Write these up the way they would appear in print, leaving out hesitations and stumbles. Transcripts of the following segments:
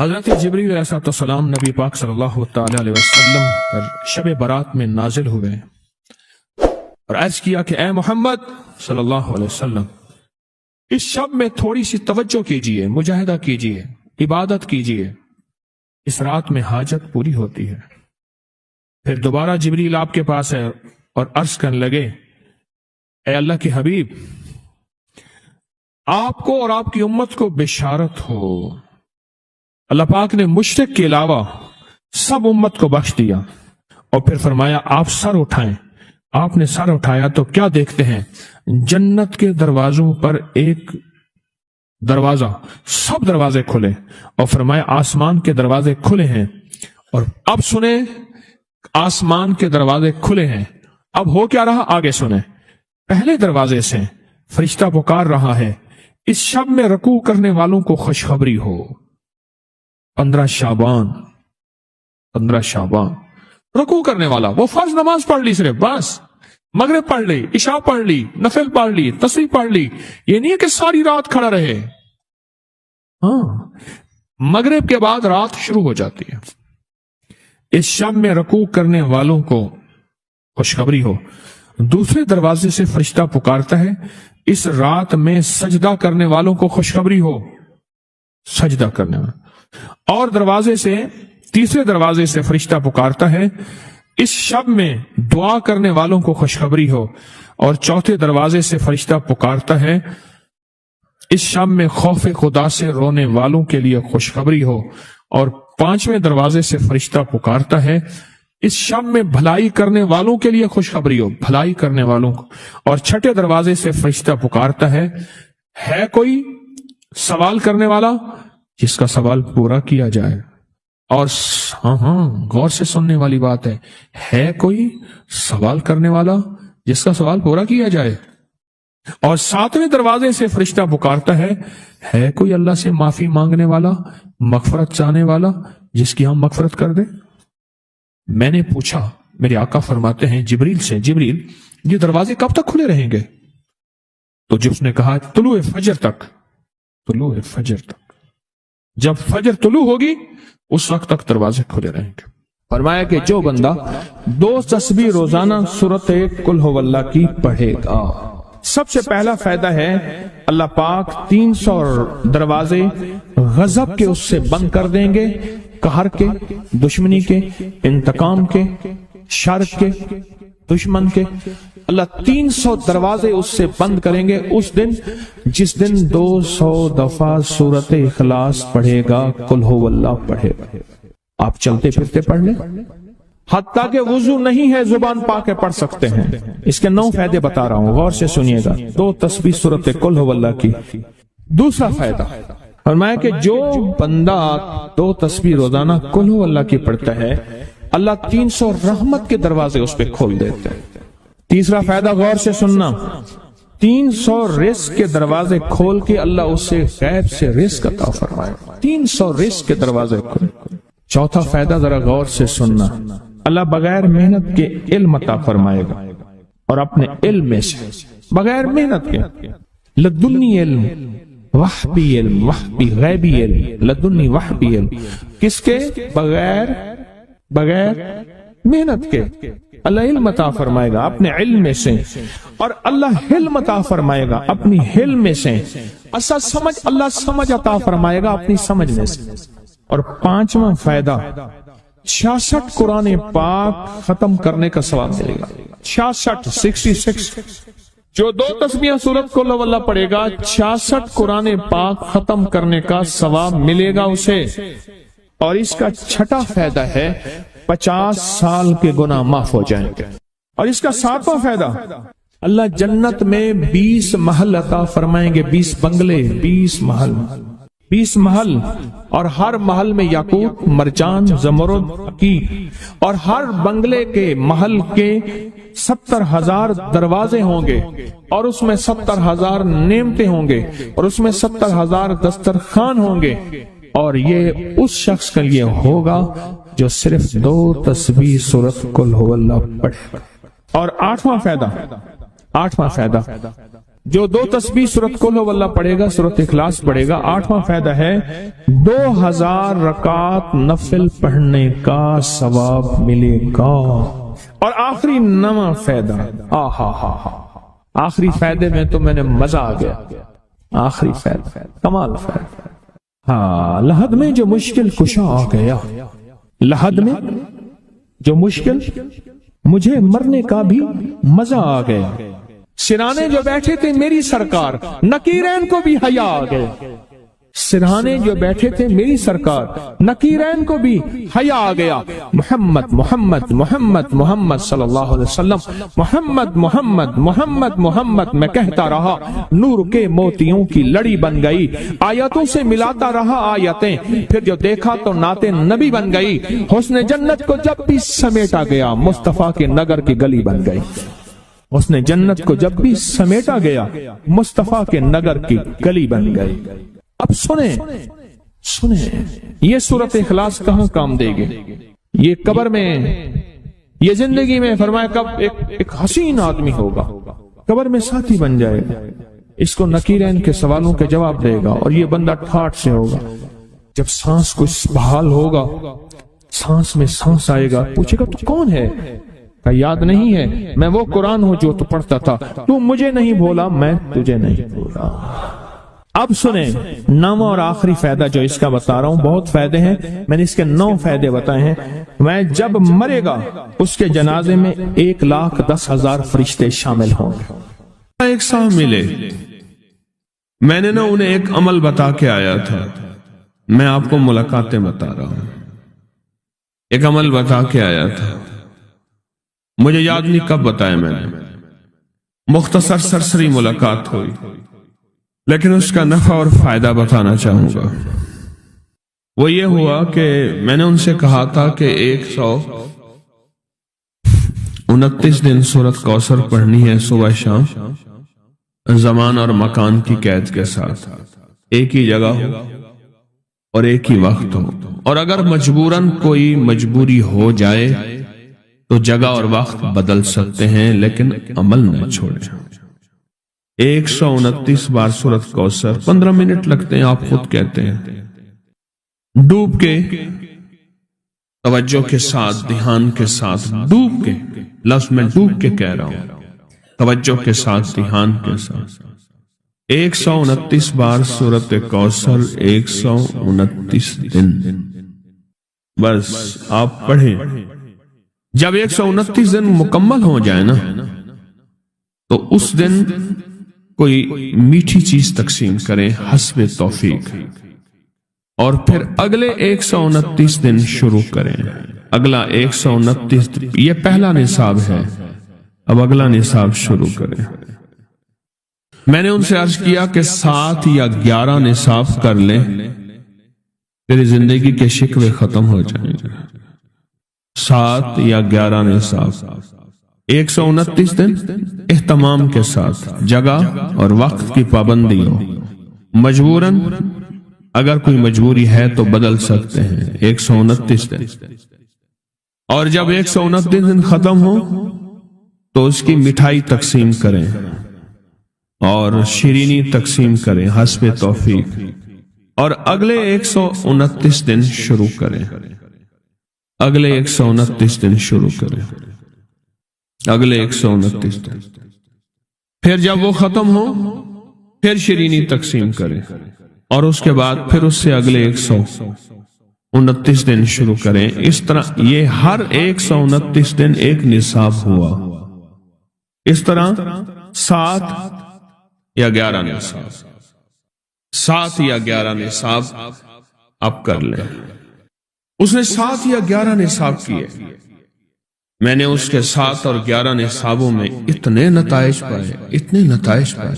حضرت جبریل علیہ السلام نبی پاک صلی اللہ تعالی علیہ وسلم پر شب برات میں نازل ہوئے اور عرض کیا کہ اے محمد صلی اللہ علیہ وسلم، اس شب میں تھوڑی سی توجہ کیجئے، مجاہدہ کیجئے، عبادت کیجئے، اس رات میں حاجت پوری ہوتی ہے۔ پھر دوبارہ جبریل آپ کے پاس ہے اور عرض کرنے لگے، اے اللہ کے حبیب، آپ کو اور آپ کی امت کو بشارت ہو، اللہ پاک نے مشرک کے علاوہ سب امت کو بخش دیا۔ اور پھر فرمایا آپ سر اٹھائیں۔ آپ نے سر اٹھایا تو کیا دیکھتے ہیں؟ جنت کے دروازوں پر ایک دروازہ، سب دروازے کھلے، اور فرمایا آسمان کے دروازے کھلے ہیں۔ اور اب سنیں، آسمان کے دروازے کھلے ہیں، اب ہو کیا رہا آگے سنیں۔ پہلے دروازے سے فرشتہ پکار رہا ہے، اس شب میں رکوع کرنے والوں کو خوشخبری ہو۔ 15 شعبان رکوع کرنے والا، وہ فرض نماز پڑھ لی، صرف بس مغرب پڑھ لی، عشاء پڑھ لی، نفل پڑھ لی، تسبیح پڑھ لی، یہ نہیں ہے کہ ساری رات کھڑا رہے۔ ہاں، مغرب کے بعد رات شروع ہو جاتی ہے۔ اس شب میں رکوع کرنے والوں کو خوشخبری ہو۔ دوسرے دروازے سے فرشتہ پکارتا ہے، اس رات میں سجدہ کرنے والوں کو خوشخبری ہو، سجدہ کرنے والوں۔ اور تیسرے دروازے سے فرشتہ پکارتا ہے، اس شب میں دعا کرنے والوں کو خوشخبری ہو۔ اور چوتھے دروازے سے فرشتہ پکارتا ہے، اس شب میں خوف خدا سے رونے والوں کے لیے خوشخبری ہو۔ اور 5ویں دروازے سے فرشتہ پکارتا ہے، اس شب میں بھلائی کرنے والوں کے لیے خوشخبری ہو، بھلائی کرنے والوں کو۔ اور 6 دروازے سے فرشتہ پکارتا ہے کوئی سوال کرنے والا جس کا سوال پورا کیا جائے۔ اور ہاں غور سے سننے والی بات ہے کوئی سوال کرنے والا جس کا سوال پورا کیا جائے۔ اور 7ویں دروازے سے فرشتہ پکارتا ہے کوئی اللہ سے معافی مانگنے والا، مغفرت چاہنے والا جس کی ہم مغفرت کر دیں۔ میں نے پوچھا، میرے آقا فرماتے ہیں جبریل سے، جبریل یہ دروازے کب تک کھلے رہیں گے؟ تو جب اس نے کہا طلوع فجر تک، طلوع فجر تک، جب فجر طلوع ہوگی اس وقت تک دروازے کھلے رہیں گے۔ فرمایا کہ جو بندہ 2 تسبیح روزانہ سورۃ قل ھو اللہ کی پڑھے گا، سب سے پہلا فائدہ ہے اللہ پاک 300 دروازے غضب کے اس سے بند کر دیں گے، قہر کے، دشمنی کے، انتقام کے، شر کے، دشمن کے۔ اللہ 300 دروازے اس سے بند کریں گے اس دن جس دن 200 دفعہ سورۃ اخلاص پڑھے گا، قل ھو اللہ پڑھے گا۔ آپ چلتے پھرتے پڑھ لیں، حتیٰ کہ وضو نہیں ہے زبان پاک کے پڑھ سکتے ہیں۔ اس کے 9 فائدے بتا رہا ہوں، غور سے سنیے گا۔ 2 تسبیح سورۃ قل ھو اللہ کی۔ دوسرا فائدہ فرمایا کہ جو بندہ 2 تسبیح روزانہ قل ھو اللہ کی پڑھتا ہے، اللہ 300 رحمت کے دروازے اس پہ کھول دیتے ہیں۔ تیسرا فائدہ غور سے سننا، 300 رزق کے دروازے کھول کے اللہ اس سے غیب سے رزق عطا فرمائے، 300 رزق کے دروازے کھول۔ چوتھا فائدہ ذرا غور سے سننا، اللہ بغیر محنت کے علم عطا فرمائے گا، اور اپنے علم میں سے بغیر محنت کے، لدنی علم، وحبی علم، وحبی غیبی علم، لدنی وحبی علم، کس کے؟ بغیر محنت کے اللہ علم عطا فرمائے گا اپنے علم میں سے، اور اللہ حلم عطا فرمائے گا اپنی حلم میں سے، اللہ سمجھ عطا فرمائے گا اپنی سمجھ میں سے۔ اور 5واں فائدہ 66 قرآن پاک ختم کرنے کا ثواب ملے گا۔ 66 جو 2 تسبیح سورۃ قل ھو اللہ پڑھے گا، 66 قرآن پاک ختم کرنے کا ثواب ملے گا اسے۔ اور اس کا 6واں فائدہ ہے 50 سال کے گناہ معاف ہو جائیں گے۔ اور اس کا 7واں فائدہ، اللہ جنت میں 20 محل عطا فرمائیں گے، 20 بنگلے، 20 محل، اور ہر محل میں یاقوت، مرجان، زمرد کی، اور ہر بنگلے کے محل کے 70,000 دروازے ہوں گے، اور اس میں 70,000 نعمتیں ہوں گے، اور اس میں 70,000 دسترخوان ہوں گے۔ اور یہ اس شخص کے لیے ہوگا جو صرف 2 تسبیح سورۃ قل ھو اللہ پڑھے۔ اور 8واں فائدہ جو 2 تسبیح سورۃ قل ہو اللہ پڑھے گا، سورۃ اخلاص پڑھے گا، 8واں فائدہ ہے 2000 رکعت نفل پڑھنے کا ثواب ملے گا۔ اور آخری 9واں فائدہ، آخری فائدے میں تو میں نے مزہ آ گیا، آخری فائدہ کمال فائدہ۔ ہاں، لحد میں جو مشکل کشا آ گیا، لحد میں جو مشکل، مجھے مرنے کا بھی مزہ آ گیا۔ سرانے جو بیٹھے تھے میری سرکار، نکیرین کو بھی حیا آ گئے۔ سرہانے جو بیٹھے تھے میری سرکار، نکیرین کو بھی حیا آ گیا۔ محمد محمد محمد محمد صلی اللہ علیہ وسلم، محمد محمد محمد محمد میں کہتا رہا، نور کے موتیوں کی لڑی بن گئی۔ آیتوں سے ملاتا رہا آیتیں، پھر جو دیکھا تو نعت نبی بن گئی۔ حسن جنت کو جب بھی سمیٹا گیا، مصطفیٰ کے نگر کی گلی بن گئی۔ اس نے جنت کو جب بھی سمیٹا گیا، مصطفیٰ کے نگر کی گلی بن گئی۔ اب سنیں یہ سورۃ اخلاص کہاں کام دے گی؟ یہ قبر میں، یہ زندگی میں، فرمایا کب ایک حسین آدمی ہوگا، قبر میں ساتھی بن جائے گا، اس کو نکیرین کے سوالوں کے جواب دے گا، اور یہ بندہ ٹھاٹ سے ہوگا۔ جب سانس کچھ بحال ہوگا، سانس میں سانس آئے گا، پوچھے گا تو کون ہے؟ کہ یاد نہیں ہے، میں وہ قرآن ہوں جو تو پڑھتا تھا، تو مجھے نہیں بھولا، میں تجھے نہیں بھولا۔ اب سنیں 9واں اور آخری فائدہ جو اس کا بتا رہا ہوں، بہت فائدے ہیں، میں نے اس کے 9 فائدے بتائے ہیں۔ میں جب مرے گا اس کے جنازے میں 1,10,000 فرشتے شامل ہوں گے۔ ایک صاحب ملے، میں نے انہیں ایک عمل بتا کے آیا تھا، میں آپ کو ملاقاتیں بتا رہا ہوں۔ ایک عمل بتا کے آیا تھا، مجھے یاد نہیں کب بتایا میں نے، مختصر سرسری ملاقات ہوئی، لیکن اس کا نفع اور فائدہ بتانا چاہوں گا۔ وہ یہ ہوا کہ میں نے ان سے کہا تھا کہ 129 دن سورۃ کوثر پڑھنی ہے صبح شام، زمان اور مکان کی قید کے ساتھ، ایک ہی جگہ ہو اور ایک ہی وقت ہو، اور اگر مجبوراً کوئی مجبوری ہو جائے تو جگہ اور وقت بدل سکتے ہیں، لیکن عمل نہ چھوڑیں۔ 129 بار سورۃ کوثر، 15 منٹ لگتے ہیں، آپ خود کہتے ہیں، ڈوب کے، توجہ کے ساتھ، دھیان کے ساتھ، ڈوب کے، لفظ میں ڈوب کے کہہ رہا ہوں، توجہ کے ساتھ، دھیان کے ساتھ۔ 129 بار سورۃ کوثر، 129 دن، بس آپ پڑھیں۔ جب 129 دن مکمل ہو جائے نا، تو اس دن کوئی میٹھی چیز تقسیم کریں حسب توفیق، اور پھر اگلے 129 دن شروع کریں۔ اگلا 129 دن، یہ پہلا نصاب ہے، اب اگلا نصاب شروع کریں۔ میں نے ان سے عرض کیا کہ 7 یا 11 نصاب کر لیں، تیری زندگی کے شکوے ختم ہو جائیں گے۔ 7 یا 11 نصاب، 129 دن اہتمام کے ساتھ، جگہ اور وقت کی پابندی ہو، مجبوراً اگر کوئی مجبوری ہے تو بدل سکتے ہیں۔ 129 دن، اور جب 129 دن ختم ہو تو اس کی مٹھائی تقسیم کریں اور شیرینی تقسیم کریں حسب توفیق، اور اگلے 129 دن شروع کریں۔ اگلے 129 دن شروع کریں، اگلے 129 دن، پھر جب وہ ختم ہو پھر شیرینی تقسیم کریں، اور اس کے بعد پھر اس سے اگلے 129 دن شروع کریں۔ اس طرح یہ ہر 129 دن ایک نصاب ہوا۔ اس طرح 7 یا 11 نصاب، 7 یا 11 نصاب آپ کر لیں۔ اس نے 7 یا 11 نصاب کیے، میں نے اس کے 7 اور 11 نصابوں میں اتنے نتائج پائے، اتنے نتائج پائے۔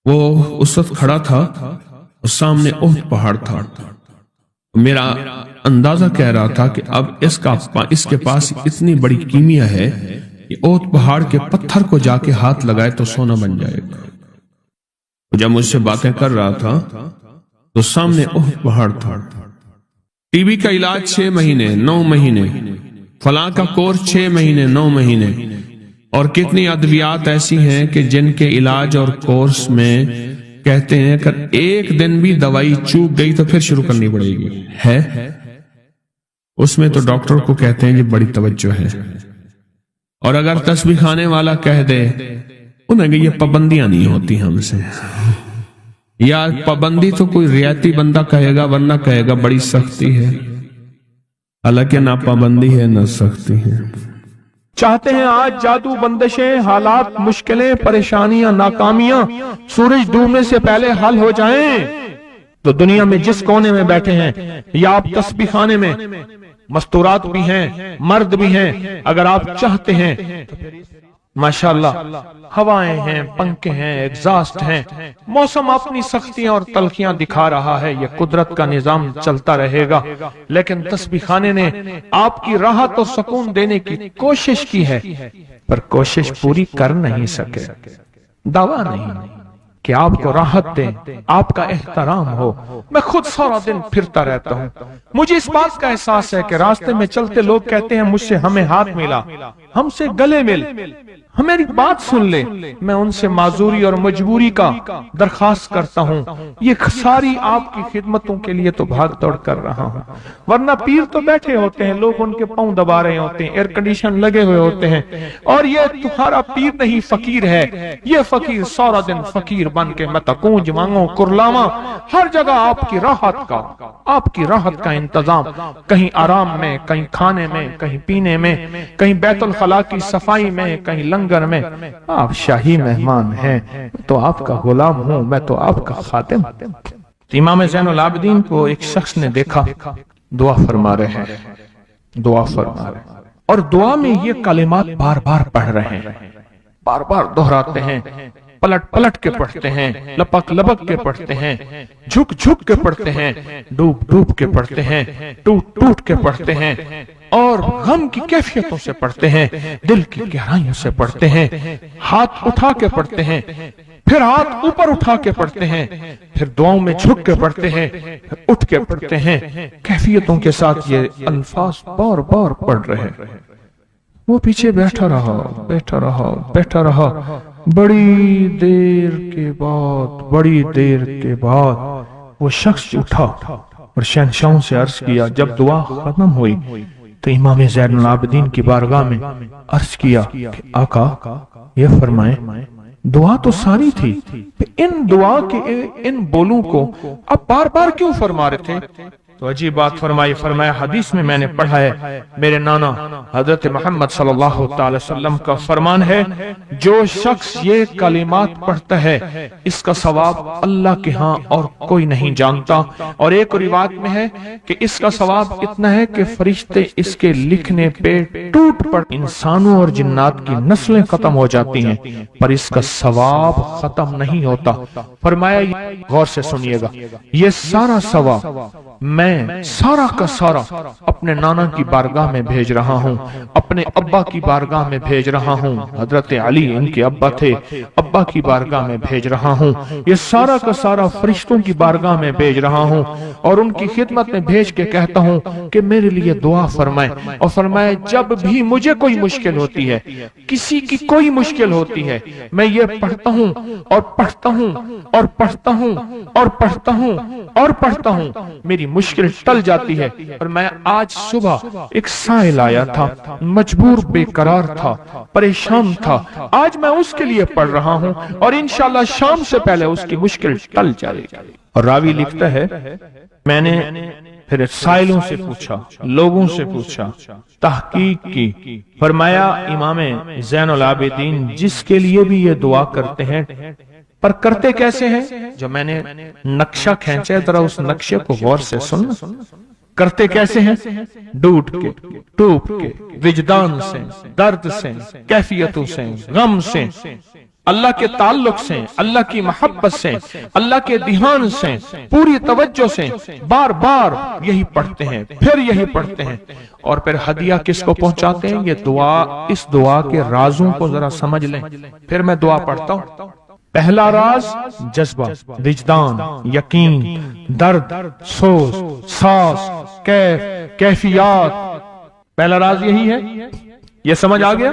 وہ اس وقت کھڑا تھا اور سامنے احد پہاڑ تھا، میرا اندازہ کہہ رہا تھا کہ اب اس کے پاس اتنی بڑی کیمیا ہے کہ احد پہاڑ کے پتھر کو جا کے ہاتھ لگائے تو سونا بن جائے گا۔ جب مجھ سے باتیں کر رہا تھا تو سامنے احد پہاڑ تھا۔ ٹی بی کا علاج 6 مہینے 9 مہینے، فلاں کا کورس 6 مہینے 9 مہینے، اور کتنی ادویات ایسی ہیں کہ جن کے علاج اور کورس میں کہتے ہیں کہ ایک دن بھی دوائی چوک گئی تو پھر شروع کرنی پڑے گی ہے، اس میں تو ڈاکٹر کو کہتے ہیں یہ بڑی توجہ ہے۔ اور اگر تسبیح خانے والا کہہ دے انہیں کہ یہ پابندیاں نہیں ہوتی ہم سے، یا پابندی تو کوئی رعایتی بندہ کہے گا، ورنہ کہے گا بڑی سختی ہے، حالانکہ نہ پابندی ہے نہ سختی ہے۔ چاہتے ہیں آج جادو، بندشیں، حالات، مشکلیں، پریشانیاں، ناکامیاں سورج ڈوبنے سے پہلے حل ہو جائیں، تو دنیا میں جس کونے میں بیٹھے ہیں، یا آپ تسبیح خانے میں، مستورات بھی ہیں، مرد بھی ہیں، اگر آپ چاہتے ہیں تو ماشاءاللہ ہوائیں ہیں، پنکھے ہیں، ایگزاسٹ ہیں، موسم اپنی سختیاں اور تلخیاں دکھا رہا ہے، یہ قدرت کا نظام چلتا رہے گا، لیکن تسبیح خانے نے آپ کی راحت اور سکون دینے کی کوشش کی ہے، پر کوشش پوری کر نہیں سکے۔ دعویٰ نہیں کہ آپ کو راحت دیں، آپ کا احترام ہو۔ میں خود سارا دن پھرتا رہتا ہوں، مجھے اس بات کا احساس ہے کہ راستے میں چلتے لوگ کہتے ہیں مجھ سے ہمیں ہاتھ ملا، ہم سے گلے مل، میری بات سن لے، میں ان سے معذوری اور مجبوری کا درخواست کرتا ہوں۔ یہ ساری آپ کی خدمتوں کے لیے تو بھاگ دوڑ کر رہا ہوں، ورنہ پیر تو بیٹھے ہوتے ہیں، لوگ ان کے پاؤں دبا رہے ہوتے ہیں، ایئر کنڈیشن لگے ہوئے ہوتے ہیں، اور یہ تمہارا پیر نہیں فقیر ہے، یہ فقیر سارا دن فقیر بن کے متکونج مانگو کرلاواں، ہر جگہ آپ کی راحت کا انتظام، کہیں آرام میں، کہیں کھانے میں، کہیں پینے میں، کہیں بیت الخلاء کی صفائی میں، کہیں لنگر میں۔ آپ شاہی مہمان ہیں تو آپ کا غلام ہوں، میں تو آپ کا خادم۔ امام زین العابدین کو ایک شخص نے دیکھا، دعا فرما رہے ہیں، اور دعا میں یہ کلمات بار بار پڑھ رہے ہیں، بار بار دہراتے ہیں، پلٹ پلٹ کے پڑھتے ہیں، لپک لپک کے پڑھتے ہیں، جھک جھک کے پڑھتے ہیں، ڈوب ڈوب کے پڑھتے ہیں، ٹوٹ ٹوٹ کے پڑھتے ہیں، اور غم کی کیفیتوں سے پڑھتے ہیں، دل کی گہرائیوں سے پڑھتے ہیں، ہاتھ اٹھا کے پڑھتے ہیں، پھر ہاتھ اوپر اٹھا کے پڑھتے ہیں، پھر دعاؤں میں جھک کے پڑھتے ہیں، پھر اٹھ کے پڑھتے ہیں، کیفیتوں کے ساتھ یہ الفاظ بار بار پڑھ رہے ہیں۔ وہ پیچھے بیٹھا رہا، بڑی دیر کے بعد وہ شخص اٹھا اور شہنشاہوں سے عرض کیا۔ جب دعا ختم ہوئی تو امام زین العابدین کی بارگاہ میں عرض کیا کہ آقا یہ فرمائیں، دعا تو ساری تھی، ان دعا کے ان بولوں کو اب بار بار کیوں فرما رہے تھے؟ تو عجیب بات فرمایا حدیث میں نے پڑھا ہے، میرے نانا حضرت محمد صلی اللہ تعالی وسلم کا فرمان ہے، جو شخص یہ کلمات پڑھتا ہے اس کا ثواب اللہ کے ہاں اور کوئی نہیں جانتا، اور ایک روایت میں ہے کہ اس کا ثواب اتنا ہے کہ فرشتے اس کے لکھنے پہ ٹوٹ پڑ، انسانوں اور جنات کی نسلیں ختم ہو جاتی ہیں پر اس کا ثواب ختم نہیں ہوتا۔ فرمایا غور سے سنیے گا، یہ سارا ثواب میں سارا کا سارا اپنے نانا کی بارگاہ میں بھیج رہا ہوں، اپنے ابا کی بارگاہ میں بھیج رہا ہوں، حضرت علی ان کے ابا تھے، ابا کی بارگاہ میں بھیج رہا ہوں، یہ سارا کا سارا فرشتوں کی بارگاہ میں بھیج رہا ہوں، اور ان کی خدمت میں بھیج کے کہتا ہوں کہ میرے لیے دعا فرمائیں، اور فرمائے جب بھی مجھے کوئی مشکل ہوتی ہے، کسی کی کوئی مشکل ہوتی ہے، میں یہ پڑھتا ہوں اور پڑھتا ہوں اور پڑھتا ہوں اور پڑھتا ہوں اور پڑھتا ہوں، میری مشکل ٹل جاتی ہے۔ اور میں آج صبح ایک سائل آیا تھا، مجبور بے قرار تھا، پریشان تھا، آج میں اس کے لیے پڑھ رہا ہوں اور انشاءاللہ شام سے پہلے اس کی مشکل ٹل جائے گی۔ اور راوی لکھتا ہے میں نے پھر سائلوں سے پوچھا، لوگوں سے پوچھا، تحقیق کی، فرمایا امام زین العابدین جس کے لیے بھی یہ دعا کرتے ہیں، پر کرتے کیسے ہیں؟ جو میں نے نقشہ کھینچا ہے ذرا اس نقشے کو غور سے سننا۔ کرتے کیسے ہیں؟ ڈوٹ کے، ٹوپ کے، وجدان سے، درد سے، کیفیتوں سے، غم سے، اللہ کے تعلق سے، اللہ کی محبت سے، اللہ کے دھیان سے، پوری توجہ سے، بار بار یہی پڑھتے ہیں، پھر یہی پڑھتے ہیں، اور پھر ہدیہ کس کو پہنچاتے ہیں؟ یہ دعا، اس دعا کے رازوں کو ذرا سمجھ لیں۔ پھر میں دعا پڑھتا ہوں۔ پہلا راز جذبہ، وجدان، یقین، درد، سوز، ساس، کیفیات، پہلا راز یہی ہے۔ یہ سمجھ آ گیا؟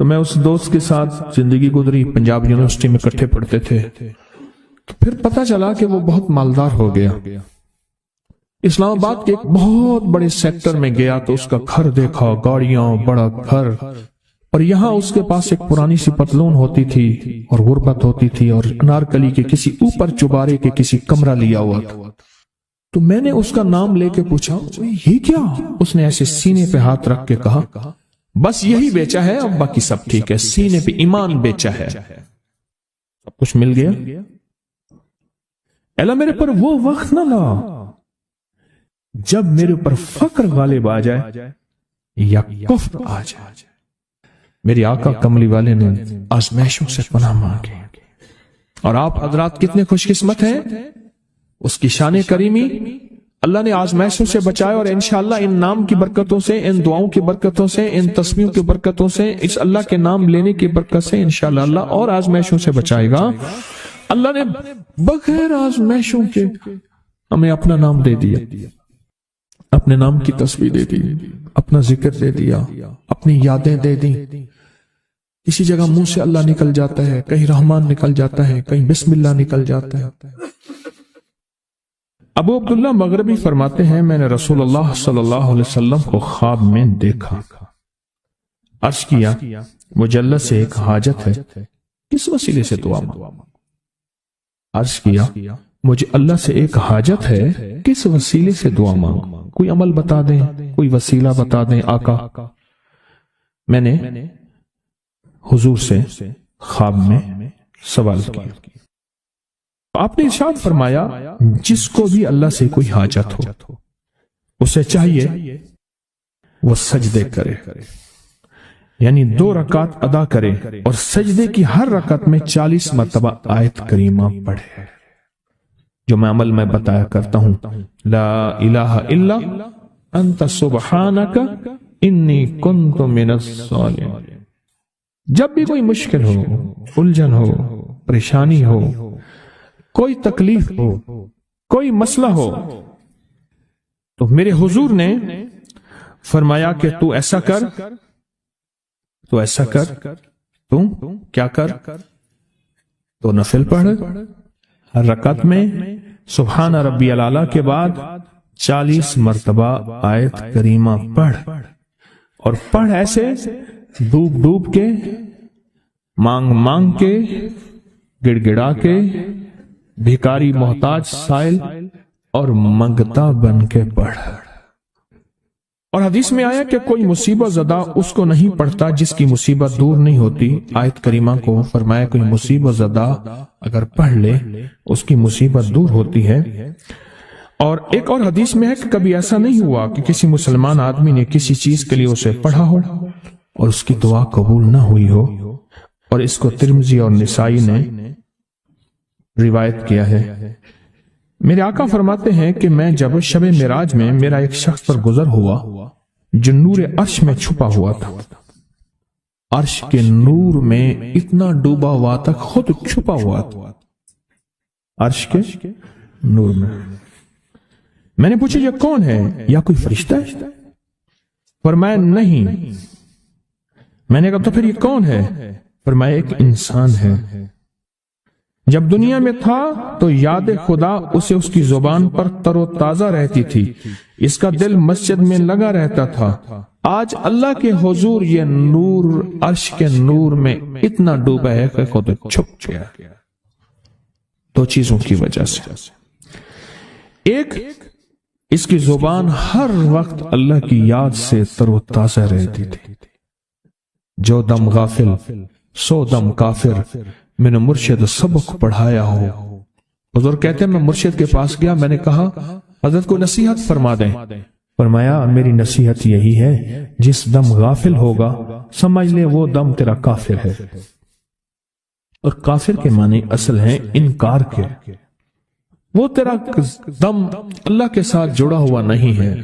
تو میں اس دوست کے ساتھ زندگی گزری، پنجاب یونیورسٹی میں اکٹھے پڑھتے تھے. تو پھر پتا چلا کہ وہ بہت مالدار ہو گیا. اسلام آباد کے ایک بہت بڑے سیکٹر میں گیا تو اس کا گھر دیکھا، گاڑیاں، بڑا گھر، اور یہاں اس کے پاس ایک پرانی سی پتلون ہوتی تھی اور غربت ہوتی تھی، اور انارکلی کے کسی اوپر چبارے کے کسی کمرہ لیا ہوا تھا. تو میں نے اس کا نام لے کے پوچھا یہ کیا؟ اس نے ایسے سینے پہ ہاتھ رکھ کے کہا بس یہی بیچا ہے، اب باقی سب ٹھیک ہے. سینے پہ ایمان بیچا ہے، سب کچھ مل گیا. اللہ میرے پر وہ وقت نہ لا جب میرے اوپر فقر غالب آ جائے یا کفر آ جائے. میری آقا کملی والے نے آزمائشوں سے پناہ مانگی، اور آپ حضرات کتنے خوش قسمت ہیں. اس کی شان کریمی اللہ نے آزمائشوں سے بچائے، اور انشاءاللہ ان نام کی برکتوں سے، ان دعاؤں کی برکتوں سے، ان تسبیحوں کی برکتوں سے، اس اللہ کے نام لینے کی برکت سے انشاءاللہ اللہ اور آزمائشوں سے بچائے گا. اللہ نے بغیر آزمائشوں کے ہمیں اپنا نام دے دیا، اپنے نام کی تسبیح دے دی، اپنا ذکر دے دیا، اپنی یادیں دے دی. کسی جگہ منہ سے اللہ نکل جاتا ہے، کہیں رحمان نکل جاتا ہے، کہیں بسم اللہ نکل جاتا ہے. ابو عبداللہ مغربی فرماتے ہیں میں نے رسول اللہ صلی اللہ علیہ وسلم کو خواب میں دیکھا. عرض کیا مجھے اللہ سے ایک حاجت ہے، کس وسیلے سے دعا مانگوں؟ عرض کیا مجھے اللہ سے ایک حاجت ہے، کس وسیلے سے دعا مانگوں؟ کوئی عمل بتا دیں، کوئی وسیلہ بتا دیں آقا. میں نے حضور سے خواب میں سوال کیا. آپ نے ارشاد فرمایا جس کو بھی اللہ سے کوئی حاجت ہو اسے چاہیے وہ سجدے کرے، یعنی 2 رکعت ادا کرے، اور سجدے کی ہر رکعت میں 40 مرتبہ آیت کریمہ پڑھے، جو میں عمل میں بتایا کرتا ہوں. لا الہ الا انت سبحانک انی کنت من الظالمین. جب بھی کوئی مشکل ہو، الجھن ہو، پریشانی ہو، کوئی تکلیف ہو، کوئی مسئلہ ہو، تو میرے حضور نے فرمایا کہ تو ایسا کر، تو ایسا کر، تو کیا کر؟ تو نفل پڑھ، ہر رکعت میں سبحان ربی الاعلیٰ کے بعد 40 مرتبہ آیت کریمہ پڑھ، اور پڑھ ایسے ڈوب ڈوب کے، مانگ مانگ کے، گڑ گڑا کے، بھیکاری محتاج سائل اور منگتا بن کے پڑھ. اور حدیث میں آیا کہ کوئی مصیبت زدہ اس کو نہیں پڑھتا جس کی مصیبت دور نہیں ہوتی. آیت کریمہ کو فرمایا کوئی مصیبت زدہ اگر پڑھ لے اس کی مصیبت دور ہوتی ہے. اور ایک اور حدیث میں ہے کہ کبھی ایسا نہیں ہوا کہ کسی مسلمان آدمی نے کسی چیز کے لیے اسے پڑھا ہو اور اس کی دعا قبول نہ ہوئی ہو. اور اس کو ترمذی اور نسائی نے روایت کیا ہے. میرے آقا فرماتے ہیں کہ میں جب شب معراج میں میرا ایک شخص پر گزر ہوا جو نور عرش میں چھپا ہوا تھا. عرش کے نور میں اتنا ڈوبا ہوا تھا، خود چھپا ہوا تھا عرش کے نور میں. میں نے پوچھا یہ کون ہے؟ یا کوئی فرشتہ ہے؟ فرمایا نہیں. میں نے کہا تو پھر یہ کون ہے؟ فرمایا ایک انسان ہے. جب دنیا میں تھا تو یاد خدا اسے اس کی زبان پر تر و تازہ رہتی تھی، اس کا دل مسجد میں لگا رہتا تھا. آج اللہ کے حضور یہ نور عرش کے نور میں اتنا ڈوبا ہے کہ خود چھپ گیا. 2 چیزوں کی وجہ سے. ایک، اس کی زبان ہر وقت اللہ کی یاد سے تر و تازہ رہتی تھی. جو دم غافل سو دم کافر، میں نے مرشد سبق پڑھایا ہو. حضور کہتے ہیں میں مرشد کے پاس گیا، میں نے کہا حضرت کو نصیحت فرما دیں. فرمایا میری نصیحت یہی ہے جس دم غافل ہوگا سمجھ لے وہ دم تیرا کافر ہے. اور کافر کے معنی اصل ہیں انکار کے. وہ تیرا دم اللہ کے ساتھ جڑا ہوا نہیں ہے.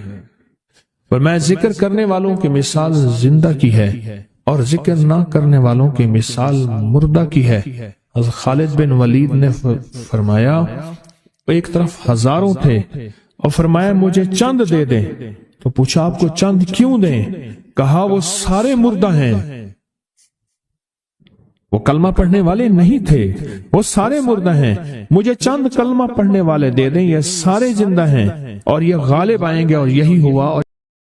فرمایا ذکر کرنے والوں کی مثال زندہ کی ہے اور ذکر نہ کرنے والوں کی مثال مردہ کی ہے. حضرت خالد بن ولید نے فرمایا ایک طرف ہزاروں تھے اور فرمایا مجھے چند دے دیں. تو پوچھا آپ کو چند کیوں دیں؟ کہا وہ سارے مردہ ہیں. وہ کلمہ پڑھنے والے نہیں تھے، وہ سارے مردہ ہیں، مجھے چند کلمہ پڑھنے والے دے دیں، یہ سارے زندہ ہیں اور یہ غالب آئیں گے، اور یہی ہوا۔ اور